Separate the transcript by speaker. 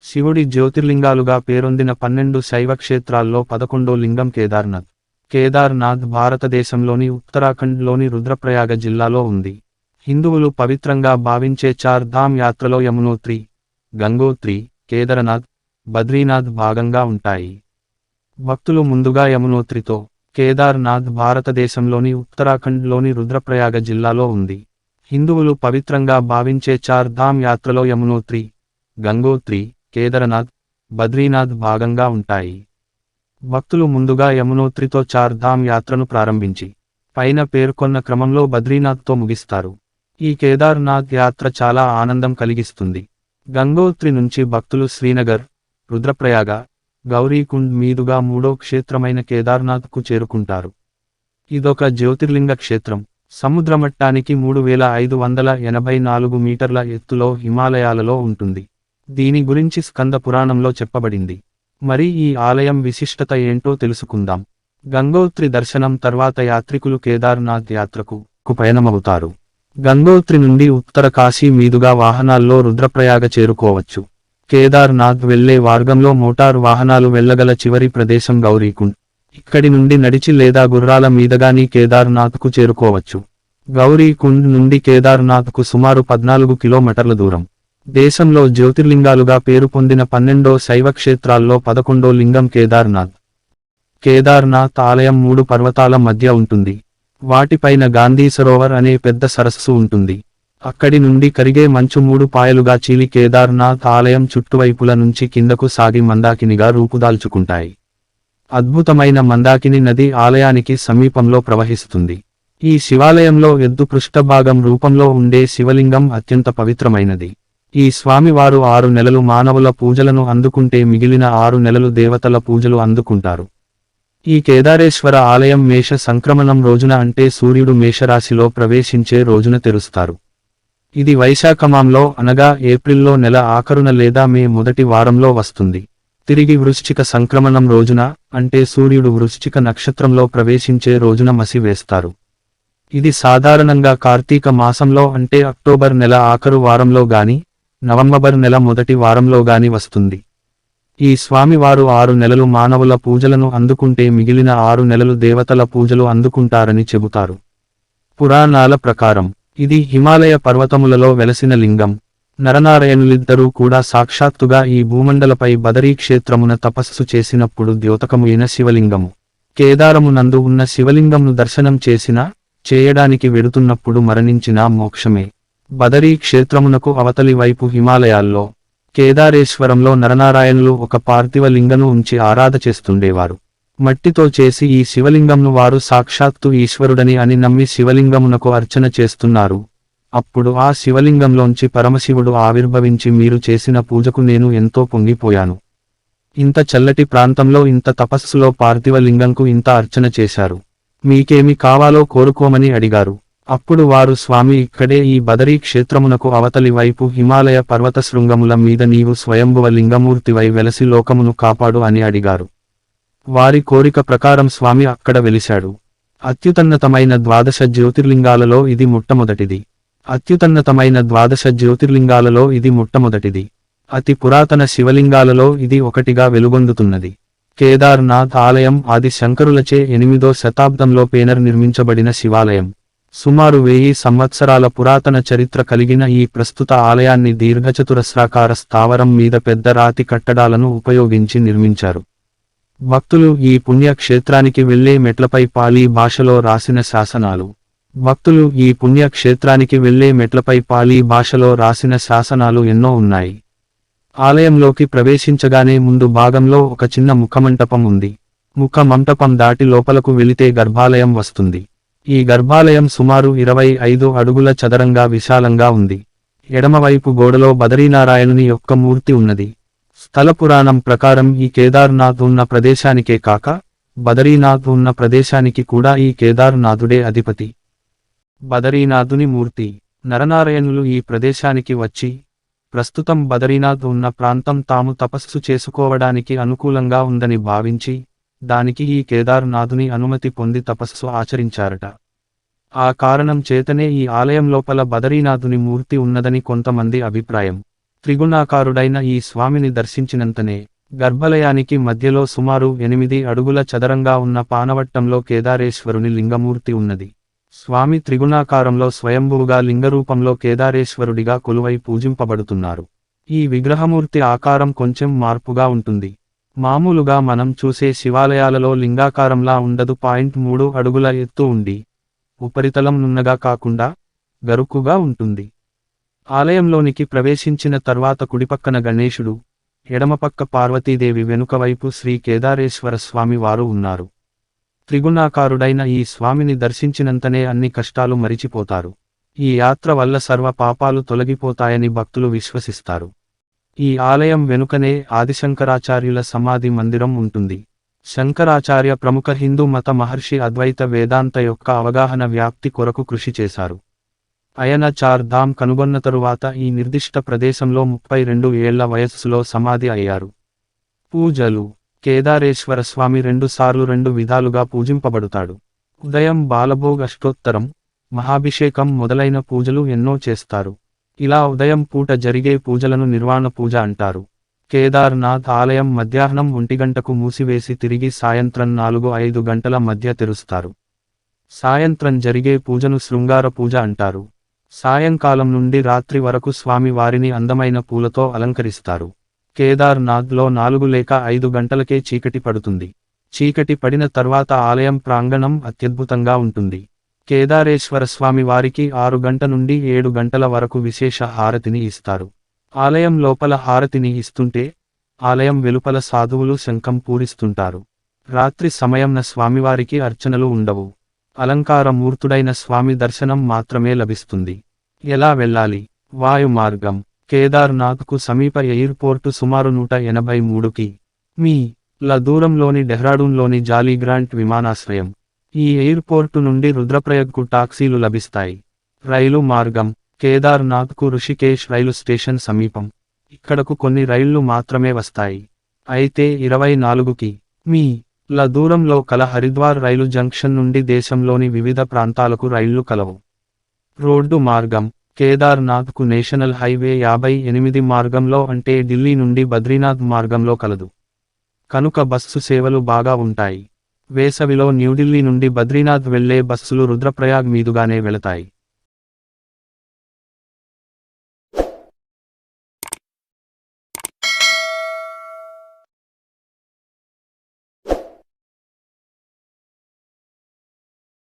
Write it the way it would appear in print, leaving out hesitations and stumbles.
Speaker 1: శివుడి జ్యోతిర్లింగాలుగా పేరొందిన 12 శైవ క్షేత్రాల్లో 11వ లింగం కేదార్నాథ్. కేదార్నాథ్ భారతదేశంలోని ఉత్తరాఖండ్లోని రుద్రప్రయాగ జిల్లాలో ఉంది. హిందువులు పవిత్రంగా భావించే చార్ ధామ్ యాత్రలో యమునోత్రి, గంగోత్రి, కేదారనాథ్, బద్రీనాథ్ భాగంగా ఉంటాయి. భక్తులు ముందుగా యమునోత్రితో. కేదార్నాథ్ భారతదేశంలోని ఉత్తరాఖండ్లోని రుద్రప్రయాగ జిల్లాలో ఉంది. హిందువులు పవిత్రంగా భావించే చార్ ధామ్ యాత్రలో యమునోత్రి, గంగోత్రి, కేదారనాథ్, బద్రీనాథ్ భాగంగా ఉంటాయి. భక్తులు ముందుగా యమునోత్రితో చార్ ధామ్ యాత్రను ప్రారంభించి, పైన పేర్కొన్న క్రమంలో బద్రీనాథ్తో ముగిస్తారు. ఈ కేదార్నాథ్ యాత్ర చాలా ఆనందం కలిగిస్తుంది. గంగోత్రి నుంచి భక్తులు శ్రీనగర్, రుద్రప్రయాగ, గౌరీకుండ్ మీదుగా మూడో క్షేత్రమైన కేదార్నాథ్కు చేరుకుంటారు. ఇదొక జ్యోతిర్లింగ క్షేత్రం. సముద్రమట్టానికి 3584 మీటర్ల ఎత్తులో హిమాలయాలలో ఉంటుంది. దీని గురించి స్కంద పురాణంలో చెప్పబడింది. మరి ఈ ఆలయం విశిష్టత ఏంటో తెలుసుకుందాం. గంగోత్రి దర్శనం తర్వాత యాత్రికులు కేదార్నాథ్ యాత్రకు పయనమవుతారు. గంగోత్రి నుండి ఉత్తర కాశీ మీదుగా వాహనాల్లో రుద్రప్రయాగ చేరుకోవచ్చు. కేదార్నాథ్ వెళ్లే మార్గంలో మోటారు వాహనాలు వెళ్లగల చివరి ప్రదేశం గౌరీకుండ్. ఇక్కడి నుండి నడిచి లేదా గుర్రాల మీదగాని కేదార్నాథ్కు చేరుకోవచ్చు. గౌరీకుండ్ నుండి కేదార్నాథ్కు సుమారు 14 కిలోమీటర్ల దూరం. దేశంలో జ్యోతిర్లింగాలుగా పేరు పొందిన 12 శైవ క్షేత్రాల్లో 11వ లింగం కేదార్నాథ్. కేదార్నాథ్ ఆలయం 3 పర్వతాల మధ్య ఉంటుంది. వాటిపైన గాంధీ సరోవర్ అనే పెద్ద సరస్సు ఉంటుంది. అక్కడి నుండి కరిగే మంచు 3 పాయలుగా చీలి కేదార్నాథ్ ఆలయం చుట్టువైపుల నుంచి కిందకు సాగి మందాకినిగా రూపుదాల్చుకుంటాయి. అద్భుతమైన మందాకిని నది ఆలయానికి సమీపంలో ప్రవహిస్తుంది. ఈ శివాలయంలో ఎద్దు పృష్ఠభాగం రూపంలో ఉండే శివలింగం అత్యంత పవిత్రమైనది. ఈ స్వామివారు 6 నెలలు మానవుల పూజలను అందుకుంటే మిగిలిన 6 నెలలు దేవతల పూజలు అందుకుంటారు. ఈ కేదారేశ్వర ఆలయం మేష సంక్రమణం రోజున అంటే సూర్యుడు మేషరాశిలో ప్రవేశించే రోజున తెరుస్తారు. ఇది వైశాఖమాంలో అనగా ఏప్రిల్లో నెల ఆఖరున లేదా మే మొదటి వారంలో వస్తుంది. తిరిగి వృశ్చిక సంక్రమణం రోజున అంటే సూర్యుడు వృశ్చిక నక్షత్రంలో ప్రవేశించే రోజున మసివేస్తారు. ఇది సాధారణంగా కార్తీక మాసంలో అంటే అక్టోబర్ నెల ఆఖరు వారంలో గాని, నవంబర్ నెల మొదటి వారంలో గాని వస్తుంది. ఈ స్వామివారు 6 నెలలు మానవుల పూజలను అందుకుంటే మిగిలిన 6 నెలలు దేవతల పూజలు అందుకుంటారని చెబుతారు. పురాణాల ప్రకారం ఇది హిమాలయ పర్వతములలో వెలసిన లింగం. నరనారాయణులిద్దరూ కూడా సాక్షాత్తుగా ఈ భూమండలపై బదరీ క్షేత్రమున తపస్సు చేసినప్పుడు ద్యోతకము అయిన శివలింగము. కేదారమునందు ఉన్న శివలింగంను దర్శనం చేయడానికి వెడుతున్నప్పుడు మరణించిన మోక్షమే. బదరీ క్షేత్రమునకు అవతలి వైపు హిమాలయాల్లో కేదారేశ్వరంలో నరనారాయణులు ఒక పార్థివ లింగను ఉంచి ఆరాధ చేస్తుండేవారు. మట్టితో చేసి ఈ శివలింగంను వారు సాక్షాత్తు ఈశ్వరుడని అని నమ్మి శివలింగమునకు అర్చన చేస్తున్నారు. అప్పుడు ఆ శివలింగంలోంచి పరమశివుడు ఆవిర్భవించి మీరు చేసిన పూజకు నేను ఎంతో పొంగిపోయాను. ఇంత చల్లటి ప్రాంతంలో ఇంత తపస్సులో పార్థివ లింగంకు ఇంత అర్చన చేశారు. మీకేమి కావాలో కోరుకోమని అడిగారు. అప్పుడు వారు స్వామి ఇక్కడే ఈ బదరీ క్షేత్రమునకు అవతలి వైపు హిమాలయ పర్వత శృంగముల మీద నీవు స్వయంభువ లింగమూర్తివై వెలసి లోకమును కాపాడు అని అడిగారు. వారి కోరిక ప్రకారం స్వామి అక్కడ వెలిశాడు. అత్యున్నతమైన 12 జ్యోతిర్లింగాలలో ఇది మొట్టమొదటిది. అతి పురాతన శివలింగాలలో ఇది ఒకటిగా వెలుగొందుతున్నది. కేదార్నాథ్ ఆలయం ఆది శంకరులచే 8వ శతాబ్దంలో నిర్మించబడిన శివాలయం. సుమారు 1000 సంవత్సరాల పురాతన చరిత్ర కలిగిన ఈ ప్రస్తుత ఆలయాన్ని దీర్ఘచతురస్రాకార స్థావరం మీద పెద్ద రాతి కట్టడాలను ఉపయోగించి నిర్మించారు. భక్తులు ఈ పుణ్యక్షేత్రానికి వెళ్లే మెట్లపై పాలీ భాషలో రాసిన శాసనాలు ఎన్నో ఉన్నాయి. ఆలయంలోకి ప్రవేశించగానే ముందు భాగంలో ఒక చిన్న ముఖమంటపం ఉంది. ముఖమంటపం దాటి లోపలకు వెళితే గర్భాలయం వస్తుంది. ఈ గర్భాలయం సుమారు 25 అడుగుల చదరంగా విశాలంగా ఉంది. ఎడమవైపు గోడలో బదరీనారాయణుని యొక్క మూర్తి ఉన్నది. స్థల పురాణం ప్రకారం ఈ కేదార్నాథ్ ఉన్న ప్రదేశానికే కాక బదరీనాథ్ ఉన్న ప్రదేశానికి కూడా ఈ కేదార్నాథుడే అధిపతి. బదరీనాథుని మూర్తి. నరనారాయణులు ఈ ప్రదేశానికి వచ్చి ప్రస్తుతం బదరీనాథ్ ఉన్న ప్రాంతం తాము తపస్సు చేసుకోవడానికి అనుకూలంగా ఉందని భావించి దానికి ఈ కేదార్నాథుని అనుమతి పొంది తపస్సు ఆచరించారట. ఆ కారణం చేతనే ఈ ఆలయం లోపల బదరీనాథుని మూర్తి ఉన్నదని కొంతమంది అభిప్రాయం. త్రిగుణాకారుడైన ఈ స్వామిని దర్శించినంతనే గర్భాలయానికి మధ్యలో సుమారు 8 అడుగుల చదరంగా ఉన్న పానవట్టంలో కేదారేశ్వరుని లింగమూర్తి ఉన్నది. స్వామి త్రిగుణాకారంలో స్వయంభువుగా లింగరూపంలో కేదారేశ్వరుడిగా కొలువై పూజింపబడుతున్నారు. ఈ విగ్రహమూర్తి ఆకారం కొంచెం మార్పుగా ఉంటుంది. మామూలుగా మనం చూసే శివాలయాలలో లింగాకారంలా ఉండదు. 3 అడుగుల ఎత్తు ఉండి ఉపరితలం నున్నగా కాకుండా గరుకుగా ఉంటుంది. ఆలయంలోనికి ప్రవేశించిన తర్వాత కుడిపక్కన గణేశుడు, ఎడమపక్క పార్వతీదేవి, వెనుకవైపు శ్రీ కేదారేశ్వర స్వామి వారు ఉన్నారు. త్రిగుణాకారుడైన ఈ స్వామిని దర్శించినంతనే అన్ని కష్టాలు మరిచిపోతారు. ఈ యాత్ర వల్ల సర్వ పాపాలు తొలగిపోతాయని భక్తులు విశ్వసిస్తారు. ఈ ఆలయం వెనుకనే ఆదిశంకరాచార్యుల సమాధి మందిరం ఉంటుంది. శంకరాచార్య ప్రముఖ హిందూ మత మహర్షి అద్వైత వేదాంత యొక్క అవగాహన వ్యాప్తి కొరకు కృషి చేశారు. ఆయన 4 ధామ్ కనుగొన్న తరువాత ఈ నిర్దిష్ట ప్రదేశంలో 32 ఏళ్ల వయస్సులో సమాధి అయ్యారు. పూజలు. కేదారేశ్వర స్వామి 2 సార్లు 2 విధాలుగా పూజింపబడుతాడు. ఉదయం బాలభోగ్ అష్టోత్తరం, మహాభిషేకం మొదలైన పూజలు ఎన్నో చేస్తారు. ఇలా ఉదయం పూట జరిగే పూజలను నిర్వాణ పూజ అంటారు. కేదార్నాథ్ ఆలయం మధ్యాహ్నం 1 గంటకు మూసివేసి తిరిగి సాయంత్రం 4-5 గంటల మధ్య తెరుస్తారు. సాయంత్రం జరిగే పూజను శృంగార పూజ అంటారు. సాయంకాలం నుండి రాత్రి వరకు స్వామి వారిని అందమైన పూలతో అలంకరిస్తారు. కేదార్నాథ్లో 4 లేక 5 గంటలకే చీకటి పడుతుంది. చీకటి పడిన తర్వాత ఆలయం ప్రాంగణం అత్యద్భుతంగా ఉంటుంది. కేదారేశ్వర స్వామి వారికి 6 గంట నుండి 7 గంటల వరకు విశేష హారతిని ఇస్తారు. ఆలయం లోపల హారతిని ఇస్తుంటే ఆలయం వెలుపల సాధువులు శంఖం పూరిస్తుంటారు. రాత్రి సమయంన స్వామివారికి అర్చనలు ఉండవు. అలంకార మూర్తుడైన స్వామి దర్శనం మాత్రమే లభిస్తుంది. ఎలా వెళ్ళాలి? వాయు మార్గం. కేదార్నాథ్కు సమీప ఎయిర్పోర్టు సుమారు 183 కి.మీ.ల దూరంలోని డెహ్రాడూన్లోని జాలీ గ్రాంట్ విమానాశ్రయం. ఈ ఎయిర్పోర్టు నుండి రుద్రప్రయాగ్కు టాక్సీలు లభిస్తాయి. రైలు మార్గం. కేదార్నాథ్కు ఋషికేశ్ రైలు స్టేషన్ సమీపం. ఇక్కడకు కొన్ని రైళ్లు మాత్రమే వస్తాయి. అయితే 24 కి.మీ.ల దూరంలో కల హరిద్వార్ రైలు జంక్షన్ నుండి దేశంలోని వివిధ ప్రాంతాలకు రైళ్లు కలవు. రోడ్డు మార్గం. కేదార్నాథ్కు నేషనల్ హైవే 58 మార్గంలో అంటే ఢిల్లీ నుండి బద్రీనాథ్ మార్గంలో కలదు. కనుక బస్సు సేవలు బాగా ఉంటాయి. వేసవిలో న్యూఢిల్లీ నుండి బద్రీనాథ్ వెళ్లే బస్సులు రుద్రప్రయాగ్ మీదుగానే వెళతాయి.